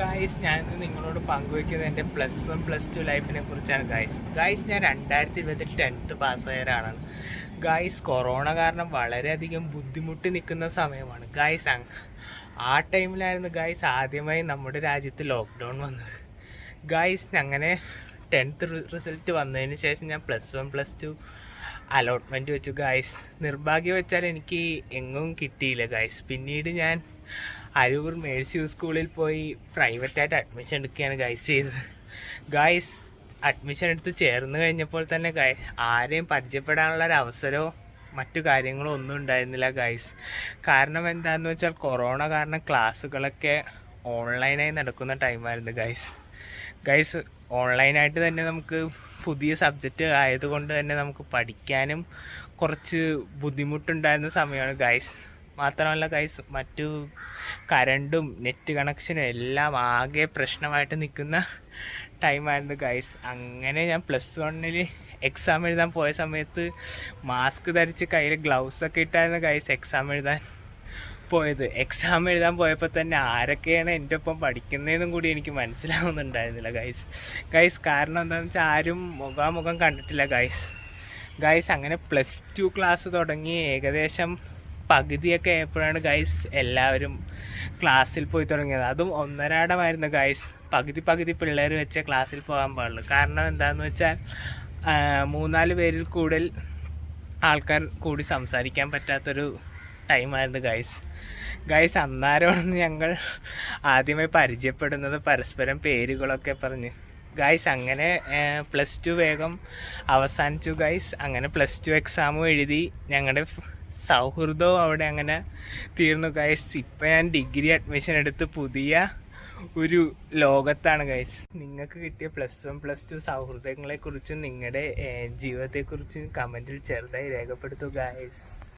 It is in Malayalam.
ഗായ്സ്, ഞാൻ നിങ്ങളോട് പങ്കുവയ്ക്കുന്നത് എൻ്റെ +1 +2 ലൈഫിനെ കുറിച്ചാണ്. ഗായ്സ് ഞാൻ 2020 10th പാസ്സായ ഒരാളാണ്. ഗായ്സ്, കൊറോണ കാരണം വളരെയധികം ബുദ്ധിമുട്ടി നിൽക്കുന്ന സമയമാണ്. ഗായ്സ്, ആ ടൈമിലായിരുന്നു ഗായ്സ് ആദ്യമായി നമ്മുടെ രാജ്യത്ത് ലോക്ക്ഡൗൺ വന്നത്. ഗായ്സ്, അങ്ങനെ 10th റിസൾട്ട് വന്നതിന് ശേഷം ഞാൻ +1 +2 അലോട്ട്മെൻറ്റ് വെച്ചു. ഗായ്സ്, നിർഭാഗ്യം വെച്ചാൽ എനിക്ക് എങ്ങും കിട്ടിയില്ല. ഗായ്സ്, പിന്നീട് ഞാൻ അരൂർ മേഴ്സി സ്കൂളിൽ പോയി പ്രൈവറ്റായിട്ട് അഡ്മിഷൻ എടുക്കുകയാണ് ചെയ്തത്. ഗായ്സ്, അഡ്മിഷൻ എടുത്ത് ചേർന്ന് കഴിഞ്ഞപ്പോൾ തന്നെ ആരെയും പരിചയപ്പെടാനുള്ള ഒരു അവസരമോ മറ്റു കാര്യങ്ങളോ ഒന്നും ഉണ്ടായിരുന്നില്ല. കാരണം എന്താണെന്ന് വെച്ചാൽ കൊറോണ കാരണം ക്ലാസ്സുകളൊക്കെ ഓൺലൈനായി നടക്കുന്ന ടൈമായിരുന്നു. ഗൈസ്, ഓൺലൈനായിട്ട് തന്നെ നമുക്ക് പുതിയ സബ്ജക്റ്റ് ആയതുകൊണ്ട് തന്നെ നമുക്ക് പഠിക്കാനും കുറച്ച് ബുദ്ധിമുട്ടുണ്ടായിരുന്ന സമയമാണ്. മാത്രമല്ല മറ്റു കറണ്ടും നെറ്റ് കണക്ഷനും എല്ലാം ആകെ പ്രശ്നമായിട്ട് നിൽക്കുന്ന ടൈമായിരുന്നു. അങ്ങനെ ഞാൻ +1 എക്സാം എഴുതാൻ പോയ സമയത്ത് മാസ്ക് ധരിച്ച് കയ്യിൽ ഗ്ലൗസൊക്കെ ഇട്ടായിരുന്നു എക്സാം എഴുതാൻ പോയത്. എക്സാം എഴുതാൻ പോയപ്പോൾ തന്നെ ആരൊക്കെയാണ് എൻ്റെ ഒപ്പം പഠിക്കുന്നതെന്നും കൂടി എനിക്ക് മനസ്സിലാവുന്നുണ്ടായിരുന്നില്ല. കാരണം എന്താണെന്ന് വെച്ചാൽ ആരും മുഖാമുഖം കണ്ടിട്ടില്ല. അങ്ങനെ +2 ക്ലാസ് തുടങ്ങി ഏകദേശം പകുതിയൊക്കെ ആയപ്പോഴാണ് എല്ലാവരും ക്ലാസ്സിൽ പോയി തുടങ്ങിയത്. അതും ഒന്നരാടമായിരുന്നു. പകുതി പിള്ളേർ വെച്ച് ക്ലാസ്സിൽ പോകാൻ പാടുള്ളൂ. കാരണം എന്താണെന്ന് വെച്ചാൽ 3-4 പേരിൽ കൂടുതൽ ആൾക്കാർ കൂടി സംസാരിക്കാൻ പറ്റാത്തൊരു ടൈമായിരുന്നു. അന്നേരമാണ് ഞങ്ങൾ ആദ്യമായി പരിചയപ്പെടുന്നത്, പരസ്പരം പേരുകളൊക്കെ പറഞ്ഞ്. അങ്ങനെ +2 വേഗം അവസാനിച്ചു. അങ്ങനെ +2 എക്സാമും എഴുതി ഞങ്ങളുടെ സൗഹൃദവും അവിടെ അങ്ങനെ തീർന്നു. ഇപ്പം ഞാൻ ഡിഗ്രി അഡ്മിഷൻ എടുത്ത് പുതിയ ഒരു ലോകത്താണ്. നിങ്ങൾക്ക് കിട്ടിയ +1 +2 സൗഹൃദങ്ങളെക്കുറിച്ചും നിങ്ങളുടെ ജീവിതത്തെക്കുറിച്ചും കമൻറ്റിൽ ചെറുതായി രേഖപ്പെടുത്തുക.